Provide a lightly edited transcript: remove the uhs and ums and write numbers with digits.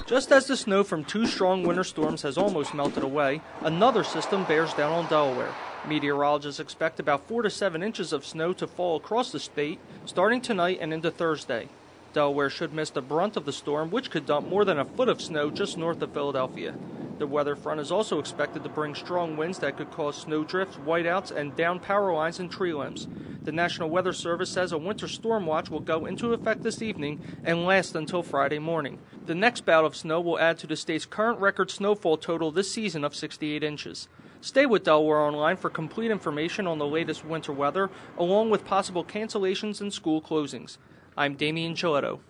Just as the snow from 2 strong winter storms has almost melted away, another system bears down on Delaware. Meteorologists expect about 4 to 7 inches of snow to fall across the state starting tonight and into Thursday. Delaware should miss the brunt of the storm, which could dump more than a foot of snow just north of Philadelphia. The weather front is also expected to bring strong winds that could cause snowdrifts, whiteouts, and downed power lines and tree limbs. The National Weather Service says a winter storm watch will go into effect this evening and last until Friday morning. The next bout of snow will add to the state's current record snowfall total this season of 68 inches. Stay with Delaware Online for complete information on the latest winter weather, along with possible cancellations and school closings. I'm Damian Chiletto.